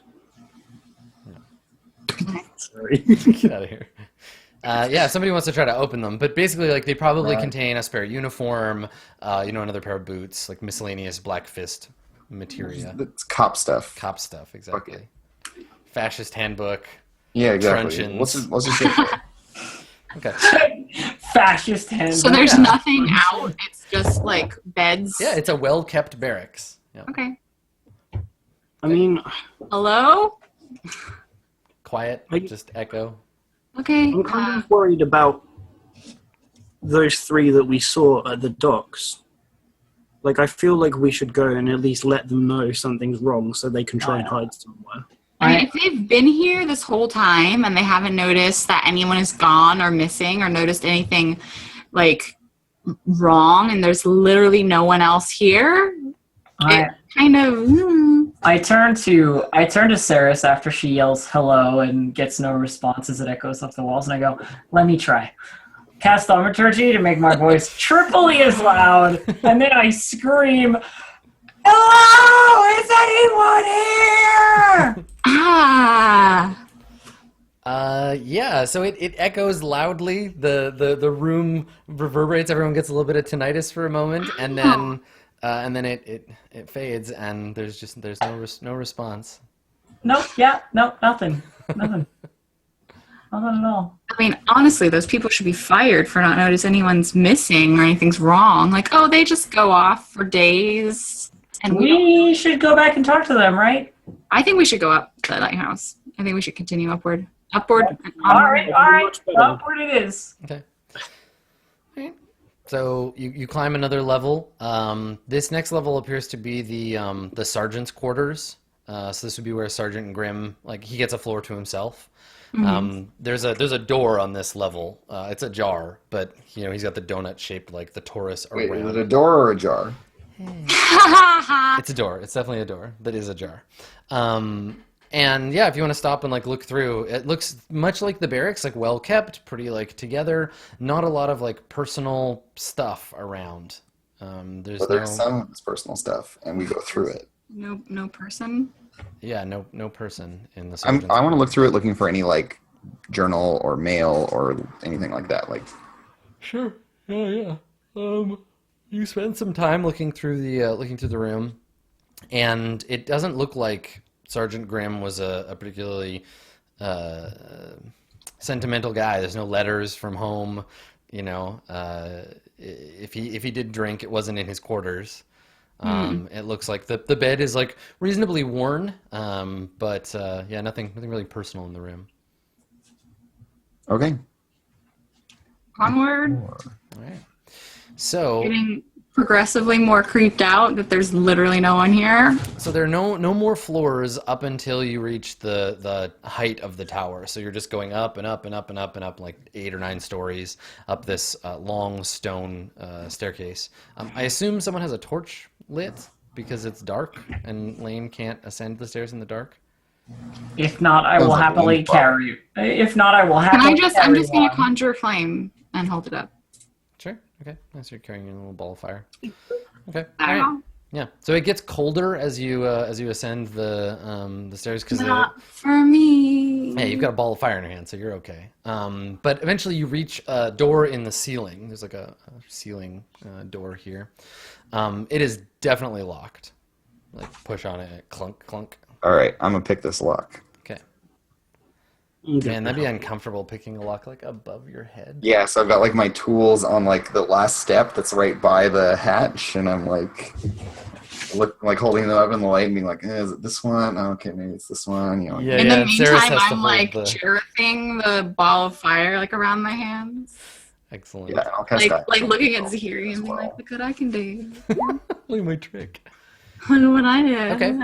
Sorry. Get out of here. Yeah, somebody wants to try to open them, but basically, like, they probably contain a spare uniform, another pair of boots, like miscellaneous Black Fist materia. It's cop stuff. Cop stuff, exactly. Fascist handbook. Yeah, exactly. Truncheons. What's your shit? Okay. Fascist hand. So there's nothing out. It's just like beds. Yeah, it's a well-kept barracks. Yeah. Okay. I mean, Hello? Quiet, just echo. Okay. I'm kind of worried about those 3 that we saw at the docks. Like, I feel like we should go and at least let them know something's wrong so they can try and hide somewhere. I mean, if they've been here this whole time and they haven't noticed that anyone is gone or missing or noticed anything like wrong and there's literally no one else here, it kind of... I turn to Saris after she yells hello and gets no response as it echoes up the walls, and I go, let me try. cast thaumaturgy to make my voice triply as loud, and then I scream, "Hello! Is anyone here?" Ah. Yeah, so it echoes loudly. The room reverberates. Everyone gets a little bit of tinnitus for a moment, and then it fades, and there's no response. Nope. Nothing. Nothing at all. I mean, honestly, those people should be fired for not notice anyone's missing or anything's wrong. Like, oh, they just go off for days, and We should go back and talk to them, right? I think we should go up the lighthouse. I think we should continue upward. Upward. And All onward. right. Upward it is. Okay. Alright. So you climb another level. This next level appears to be the sergeant's quarters. So this would be where Sergeant Grimm, like, he gets a floor to himself. There's a door on this level. It's ajar, but he's got the donut shaped like the torus Wait, around. is it a door or a jar? It's a door. It's definitely a door that is ajar. And yeah, if you want to stop and like look through, it looks much like the barracks, like well kept, pretty like together. Not a lot of like personal stuff around. There's some of this personal stuff, and we go through it. No person. Yeah, no person in the. I want to look through it, looking for any like journal or mail or anything like that. Like, sure, yeah. You spend some time looking through the room, and it doesn't look like Sergeant Grimm was a particularly sentimental guy. There's no letters from home. If he did drink, it wasn't in his quarters. It looks like the bed is like reasonably worn, but yeah, nothing really personal in the room. okay. Onward. All right. So Getting progressively more creeped out that there's literally no one here. So there are no more floors up until you reach the height of the tower. So you're just going up and up and up and up and up, like 8 or 9 stories up this long stone staircase. I assume someone has a torch lit because it's dark and Lane can't ascend the stairs in the dark. If not, I will happily carry you. If not, I will happily. I'm just gonna conjure a flame and hold it up. Sure. Okay. Nice. You're carrying a little ball of fire. Okay. All Ow. right. Yeah. So it gets colder as you ascend the stairs because Not for me. hey, you've got a ball of fire in your hand, so you're okay. But eventually you reach a door in the ceiling. There's like a ceiling door here. It is definitely locked. Like push on it, clunk, clunk. All right, I'm gonna pick this lock. Okay. Okay. Man, that'd be uncomfortable picking a lock like above your head. Yeah, so I've got like my tools on like the last step that's right by the hatch, and I'm like holding them up in the light and being like, is it this one? Oh, okay, maybe it's this one. Yeah, In the Sarah's meantime, has to I'm hold like the- cherishing the ball of fire like around my hands. Excellent. Yeah, and I'll cast that. Like looking at Zahiri and being like, look what I can do. Look at my trick. Look what I did. Okay.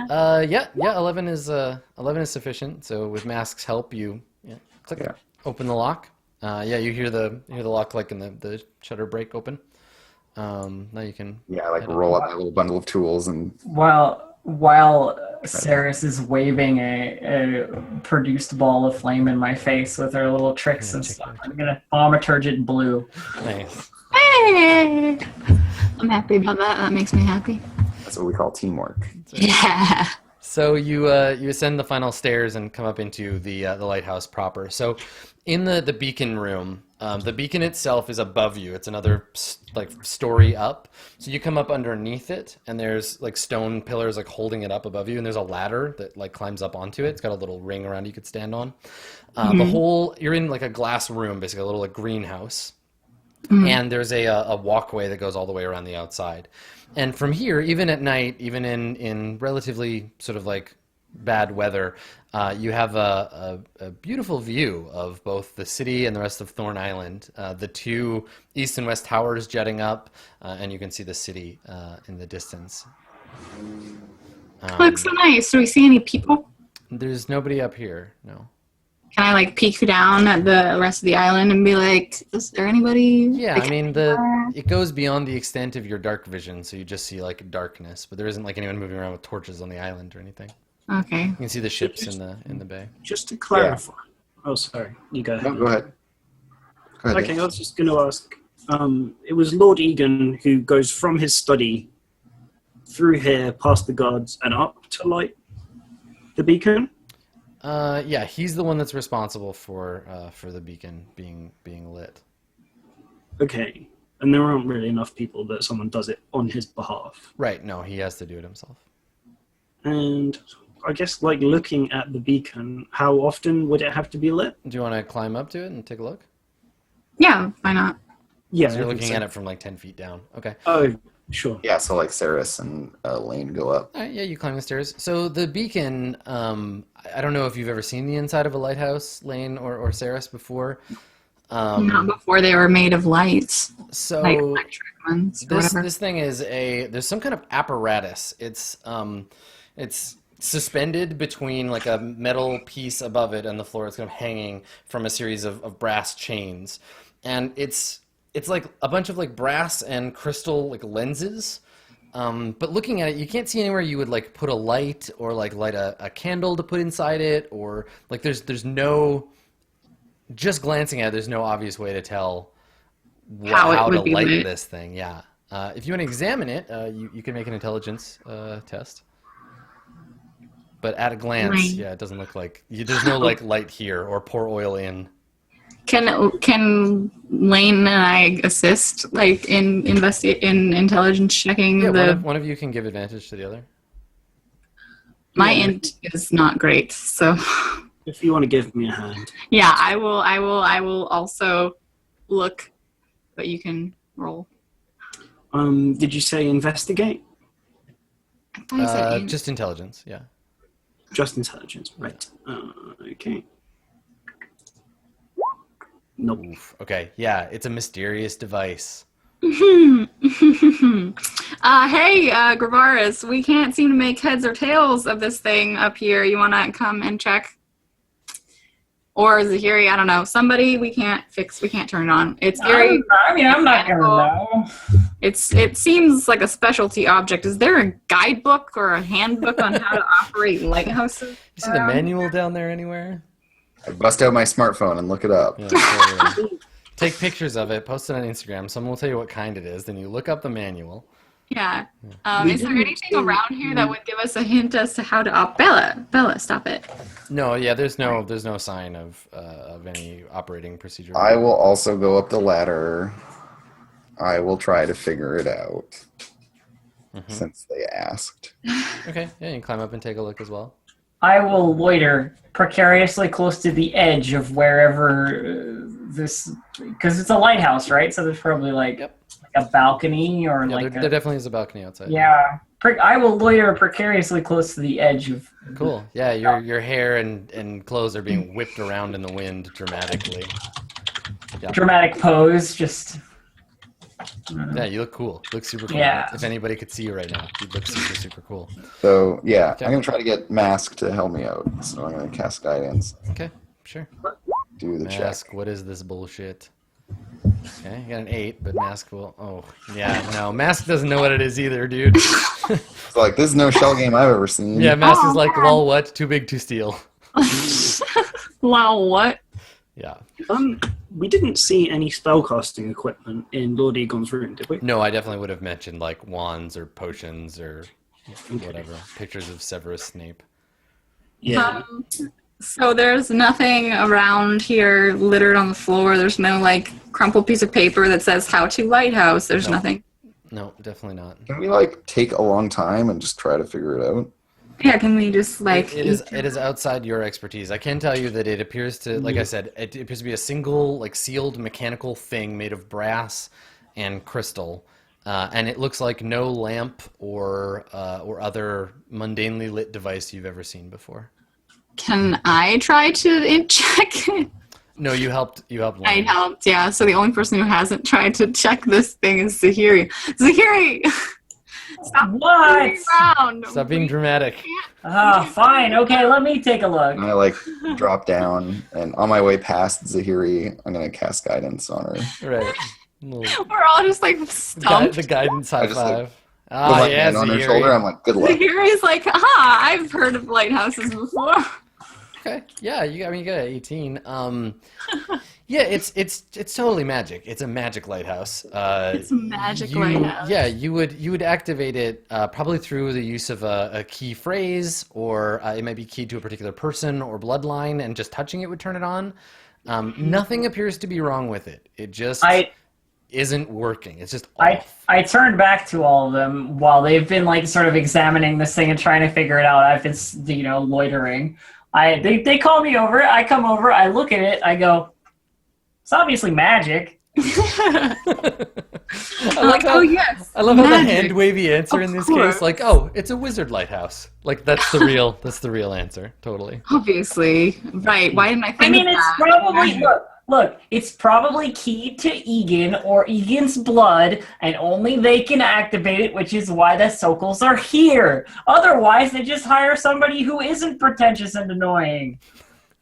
Yeah. 11 is sufficient. So with Mask's help, you click, Yeah. open the lock. Yeah, you hear the lock like in the shutter break open. Now you can. Yeah, I like roll out my little bundle of tools and While Saris is waving a produced ball of flame in my face with her little tricks and stuff, I'm gonna thaumaturge it blue. Nice. Hey! I'm happy about that. That makes me happy. that's what we call teamwork. Yeah. So you ascend the final stairs and come up into the lighthouse proper. So in the beacon room, the beacon itself is above you. It's another like story up. So you come up underneath it, and there's like stone pillars like holding it up above you, and there's a ladder that like climbs up onto it. It's got a little ring around you could stand on. You're in like a glass room, basically a little like greenhouse. And there's a walkway that goes all the way around the outside. And from here, even at night, even in relatively sort of like bad weather, you have a beautiful view of both the city and the rest of Thorn Island. The 2 east and west towers jutting up, and you can see the city in the distance. Looks so nice. Do we see any people? There's nobody up here, no. Can I like peek down at the rest of the island and be like, is there anybody? Yeah, like, I mean, it goes beyond the extent of your dark vision, so you just see like darkness, but there isn't like anyone moving around with torches on the island or anything. Okay. You can see the ships in the bay. Just to clarify. Oh, sorry. You go ahead. No, go ahead. Go ahead. Okay, I was just going to ask. It was Lord Egan who goes from his study through here, past the guards, and up to light the beacon. Yeah, he's the one that's responsible for the beacon being lit. Okay, and there aren't really enough people that someone does it on his behalf. Right. No, he has to do it himself. And I guess, like, looking at the beacon, how often would it have to be lit? Do you want to climb up to it and take a look? Yeah, why not? Yeah, So you're I think looking so. at it from like 10 feet down. Okay. Oh, sure. Yeah, so like Saris and Lane go up. All right, yeah, you climb the stairs. So the beacon, I don't know if you've ever seen the inside of a lighthouse, Lane or Saris, before. Not before they were made of lights, So like electric ones or whatever. this thing is there's some kind of apparatus. It's suspended between like a metal piece above it and the floor. It's kind of hanging from a series of brass chains, and it's like a bunch of like brass and crystal like lenses. But looking at it, you can't see anywhere you would like put a light or like light a candle to put inside it, or like there's no. Just glancing at it, there's no obvious way to tell how to light this thing. Yeah. If you want to examine it, you can make an intelligence test. But at a glance, yeah, it doesn't look like there's no like light here or pour oil in. Can Lane and I assist, like in intelligence checking Yeah, one of you can give advantage to the other. My int is not great, so. If you want to give me a hand. Yeah, I will also look, but you can roll. Did you say investigate? I thought you said int. Just intelligence, yeah. Just intelligence, right. Okay. Nope. Oof. Okay, yeah, it's a mysterious device. Hey, Gravaris, we can't seem to make heads or tails of this thing up here. You want to come and check? Or Zahiri, I don't know. Somebody, we can't turn it on. It's very... I'm not going to know. It seems like a specialty object. Is there a guidebook or a handbook on how to operate lighthouses? You see the manual down there anywhere? I bust out my smartphone and look it up. Yeah, totally. Take pictures of it, post it on Instagram. Someone will tell you what kind it is. Then you look up the manual. Yeah. Is there anything around here that would give us a hint as to how to Bella, stop it. No, yeah, there's no sign of any operating procedure. I will also go up the ladder. I will try to figure it out. Since they asked. Okay, yeah, you can climb up and take a look as well. I will loiter precariously close to the edge of wherever this, because it's a lighthouse, right? So there's probably like a balcony or Yeah, like there definitely is a balcony outside. Yeah, I will loiter precariously close to the edge of. Cool. Yeah, your hair and clothes are being whipped around in the wind dramatically. Yeah. Dramatic pose, just. Yeah, you look cool. You look super cool. Yeah. If anybody could see you right now, you'd look super, super cool. So, yeah, Okay. I'm going to try to get Mask to help me out. So I'm going to cast Guidance. Okay, sure. Do the Mask, check. what is this bullshit? Okay, you got an 8, but Mask will... Oh, yeah, no. Mask doesn't know what it is either, dude. It's like, this is no shell game I've ever seen. Yeah, Mask is like, lol, what? Too big to steal. Wow, what? Yeah. We didn't see any spellcasting equipment in Lord Egon's room, did we? No, I definitely would have mentioned, like, wands or potions or whatever. Pictures of Severus Snape. Yeah. So there's nothing around here littered on the floor. There's no, like, crumpled piece of paper that says how to lighthouse. There's nothing. No, definitely not. Can we, like, take a long time and just try to figure it out? Yeah, can we just, like... It is outside your expertise. I can tell you that it appears to, like I said, it appears to be a single, like, sealed mechanical thing made of brass and crystal. And it looks like no lamp or other mundanely lit device you've ever seen before. Can I try to check it? No, you helped. I Lane. helped, yeah. So the only person who hasn't tried to check this thing is Zahiri. Zahiri! Stop What? moving around. Stop being dramatic. Fine. Okay, let me take a look. And I, like, drop down, and on my way past Zahiri, I'm going to cast Guidance on her. Right. We're all just like stumped. The guidance high I just, like, five. Put my hand on her shoulder, I'm like, good luck. Zahiri's like, I've heard of lighthouses before. Okay. Yeah, you got 18. Yeah, it's totally magic. It's a magic lighthouse. It's a magic lighthouse. Yeah, you would activate it probably through the use of a key phrase, or it might be keyed to a particular person or bloodline, and just touching it would turn it on. Nothing appears to be wrong with it. It just isn't working. It's just off. I turned back to all of them while they've been like sort of examining this thing and trying to figure it out. I've been, loitering. They call me over. I come over. I look at it. I go, it's obviously magic. I like, oh yes. I love how the magic. hand wavy answer in this case, like, oh, it's a wizard lighthouse. Like that's the real answer. Totally. Obviously, right? Why didn't I think? I mean, of it's that? probably look. It's probably keyed to Egan or Egan's blood, and only they can activate it, which is why the Sokals are here. Otherwise, they just hire somebody who isn't pretentious and annoying.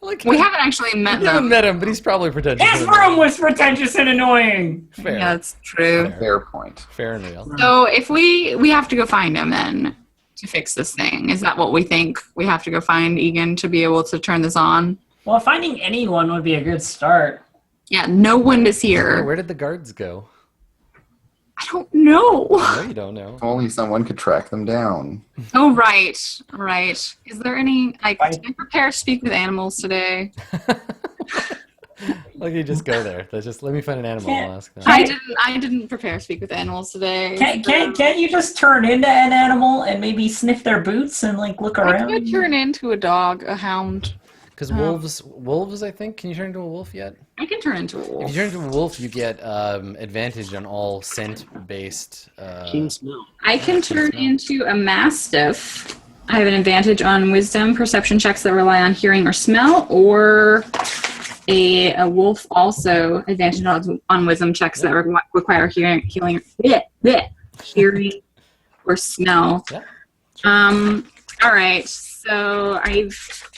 Like, We haven't actually met we haven't them. met him, but he's probably pretentious. His room was pretentious and annoying. Fair. Yeah, that's true. Fair point. Fair and real. So if we have to go find him then to fix this thing, is that what we think? We have to go find Egan to be able to turn this on? Well, finding anyone would be a good start. Yeah, no one is here. Where did the guards go? I don't know. No, you don't know. If only someone could track them down. Oh, right. Is there any, did I prepare speak with animals today? Like you just go there. Just let me find an animal and I'll ask them. I didn't prepare speak with animals today. Can't you just turn into an animal and maybe sniff their boots and like look I around? could turn into a dog, a hound. Because wolves, I think. Can you turn into a wolf yet? I can turn into a If wolf. you turn into a wolf, you get advantage on all scent-based. Keen smell. I can turn into a mastiff. I have an advantage on wisdom perception checks that rely on hearing or smell, or a wolf also advantage on wisdom checks that require hearing or smell. Yeah. All right. So I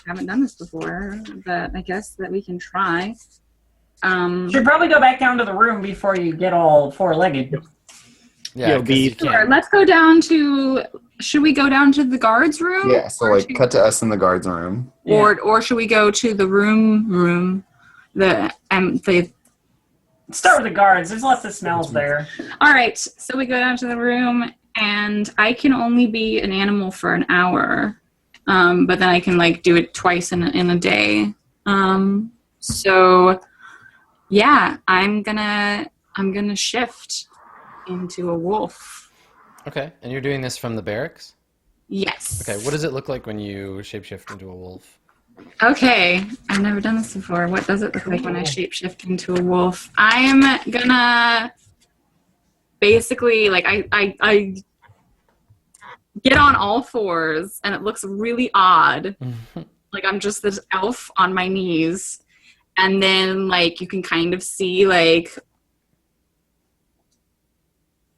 haven't done this before, but I guess that we can try. Should probably go back down to the room before you get all four-legged. Yeah, It'll be- Sure, let's go down to. Should we go down to the guards' room? Yeah, so like cut to us in the guards room. Or should we go to the room? The Start with the guards. There's lots of smells there. All right, so we go down to the room, and I can only be an animal for an hour, but then I can like do it twice in a day. So yeah, I'm gonna shift into a wolf. Okay, and you're doing this from the barracks? Yes. Okay, what does it look like when you shapeshift into a wolf? Okay, I've never done this before. What does it look like when I shapeshift into a wolf? I'm gonna basically, like, I get on all fours, and it looks really odd. Like, I'm just this elf on my knees, and then, like, you can kind of see, like,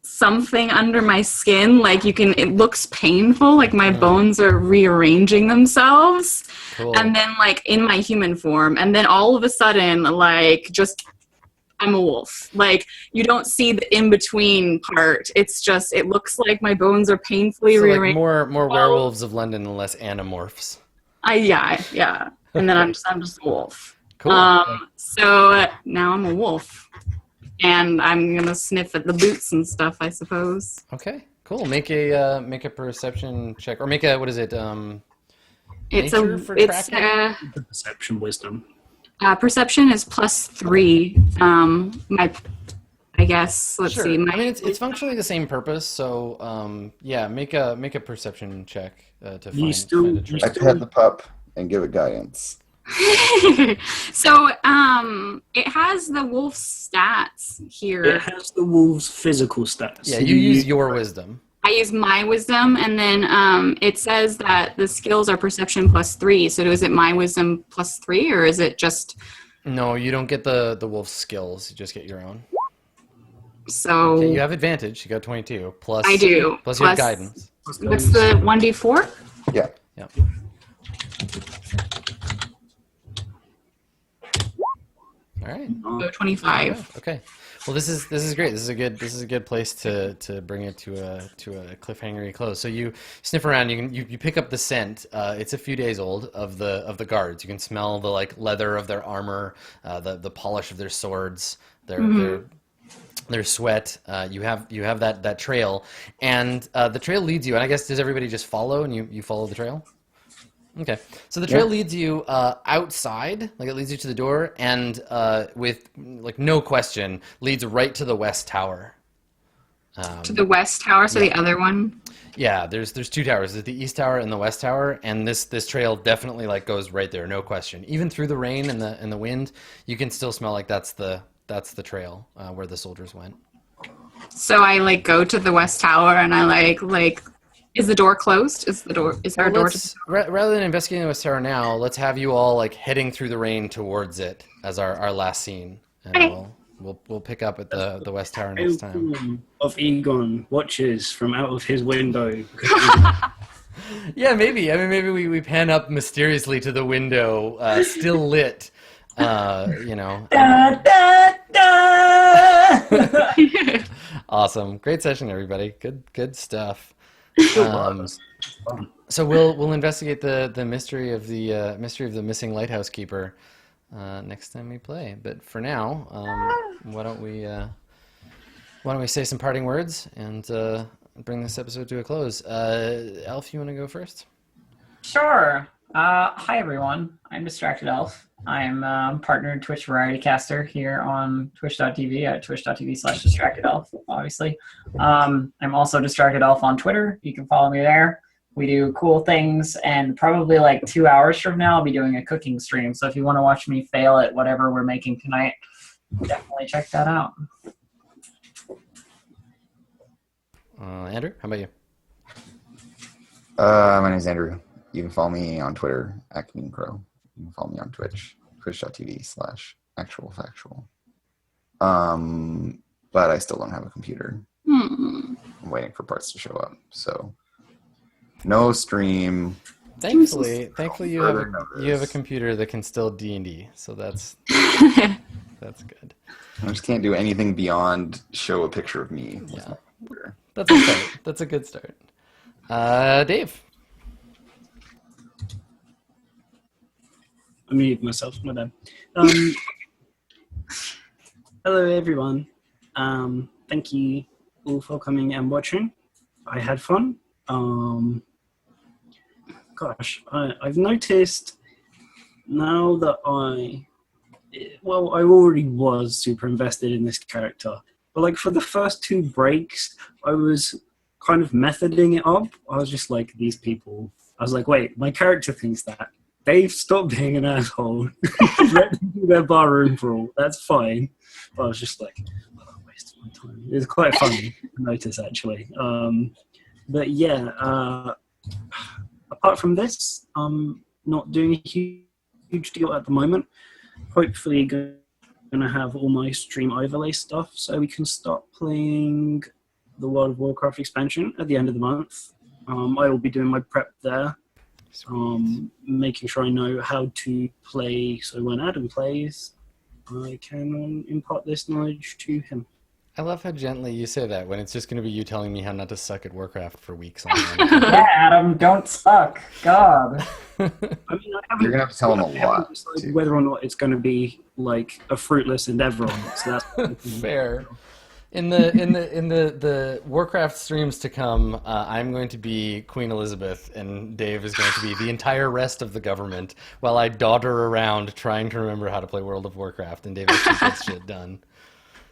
something under my skin. Like, it looks painful, like my bones are rearranging themselves. Cool. And then, like, in my human form, and then all of a sudden, like, just I'm a wolf. Like, you don't see the in-between part. It's just, it looks like my bones are painfully So, like, rearranged. more werewolves of London and less animorphs. Yeah. And then I'm just a wolf. Cool. So now I'm a wolf. And I'm gonna sniff at the boots and stuff, I suppose. Okay, cool. Make a perception check, or make a, what is it? It's Nature for tracking? Perception, wisdom. Perception is +3. I guess. Let's Sure. see. I mean, it's functionally the same purpose. So yeah, make a perception check to You find, still- find a you trait. I pet the pup and give it guidance. So it has the wolf stats here. It has the wolves' physical stats. Yeah, you use your wisdom. I use my wisdom, and then it says that the skills are perception +3. So is it my wisdom +3, or is it just? No, you don't get the wolf skills. You just get your own. So Okay, you have advantage. You got 22 plus. I do. Plus you have guidance. What's the 1d4? Yeah. Yeah. All right. So 25. Okay. Well, this is great. This is a good place to bring it to a cliffhangery close. So you sniff around. You pick up the scent. It's a few days old of the guards. You can smell the like leather of their armor, the polish of their swords, their sweat. You have that trail, and the trail leads you. And I guess does everybody just follow and you follow the trail? Okay, so the trail leads you outside, like it leads you to the door, and with like no question, leads right to the West Tower. To the West Tower, so the other one. Yeah, there's two towers. There's the East Tower and the West Tower, and this trail definitely like goes right there, no question. Even through the rain and the wind, you can still smell like that's the trail where the soldiers went. So I like go to the West Tower, and I like. Is the door closed? Is there a door? Rather than investigating the West Tower now, let's have you all like heading through the rain towards it as our last scene, and Okay. we'll pick up at the West Tower next time. Of Egon watches from out of his window. Yeah, maybe. I mean, maybe we pan up mysteriously to the window, still lit. You know. Da, da, da. Awesome, great session, everybody. Good stuff. So we'll investigate the mystery of the missing lighthouse keeper next time we play. But for now, why don't we say some parting words and bring this episode to a close? Elf, you want to go first? Sure. Hi, everyone. I'm Distracted Elf. I'm partnered Twitch variety caster here on twitch.tv at twitch.tv/distractedelf, obviously. I'm also Distracted Elf on Twitter. You can follow me there. We do cool things, and probably like 2 hours from now, I'll be doing a cooking stream. So if you want to watch me fail at whatever we're making tonight, definitely check that out. Andrew, how about you? My name is Andrew. You can follow me on Twitter at KingCrow. You can follow me on Twitch, twitch.tv/actualfactual. But I still don't have a computer. I'm waiting for parts to show up. So no stream. Thankfully you have a computer that can still D&D, so that's good. I just can't do anything beyond show a picture of me. With my computer. That's a start. That's a good start. Dave. I muted myself, my bad. Hello, everyone. Thank you all for coming and watching. I had fun. I've noticed now that I already was super invested in this character, but like for the first two breaks, I was kind of methoding it up. I was just like, these people. I was like, wait, my character thinks that. Dave, stop being an asshole. Let them do their barroom brawl. That's fine. But I was just like, oh, I wasted my time. It was quite funny to notice, actually. But yeah, apart from this, I'm not doing a huge deal at the moment. Hopefully going to have all my stream overlay stuff so we can start playing the World of Warcraft expansion at the end of the month. I will be doing my prep there. Making sure I know how to play, so when Adam plays, I can impart this knowledge to him. I love how gently you say that when it's just going to be you telling me how not to suck at Warcraft for weeks on end. Yeah, Adam, don't suck. God. I mean, You're gonna have to tell him a lot. Decided whether or not it's going to be like a fruitless endeavor or not. So that's Fair. In the Warcraft streams to come, I'm going to be Queen Elizabeth, and Dave is going to be the entire rest of the government, while I dodder around trying to remember how to play World of Warcraft, and Dave actually gets shit done.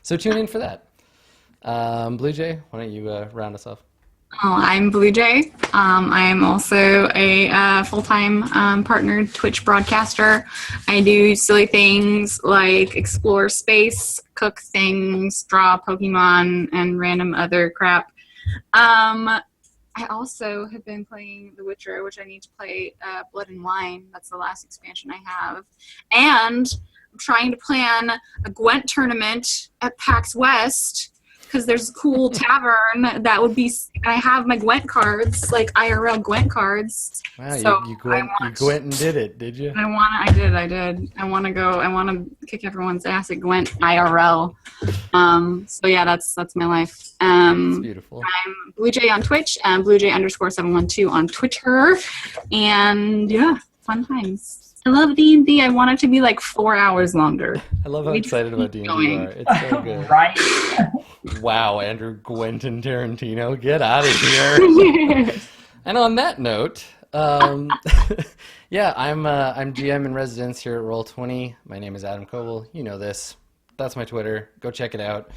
So tune in for that. Blue Jay, why don't you round us off? Oh, I'm Blue Jay. I am also a full-time partnered Twitch broadcaster. I do silly things like explore space, cook things, draw Pokemon, and random other crap. I also have been playing The Witcher, which I need to play Blood and Wine. That's the last expansion I have. And I'm trying to plan a Gwent tournament at PAX West because there's a cool tavern that would be. I have my Gwent cards, like IRL Gwent cards. Wow, So you went and did it, did you? I did. I want to go. I want to kick everyone's ass at Gwent IRL. So yeah, that's my life. It's beautiful. I'm BlueJay on Twitch and BlueJay_712 on Twitter, and yeah, fun times. I love D&D. I want it to be like 4 hours longer. I love how excited about D&D going. you are. It's so good. Right. Wow, Andrew Quentin Tarantino, get out of here. And on that note, yeah, I'm GM in residence here at Roll20. My name is Adam Coble. You know this. That's my Twitter. Go check it out.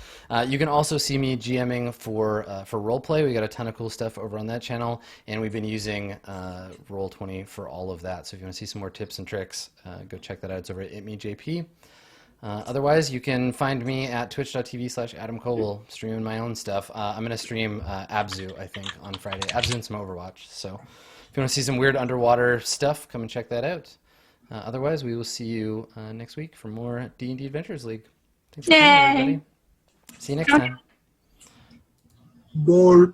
You can also see me GMing for roleplay. We got a ton of cool stuff over on that channel, and we've been using Roll20 for all of that. So if you want to see some more tips and tricks, go check that out. It's over at ItMeJP. Otherwise, you can find me at twitch.tv/Adam Coble, streaming my own stuff. I'm going to stream Abzu, I think, on Friday. Abzu and some Overwatch. So if you want to see some weird underwater stuff, come and check that out. Otherwise, we will see you next week for more D&D Adventurers League. Thanks for coming, everybody. See you next time. Bye.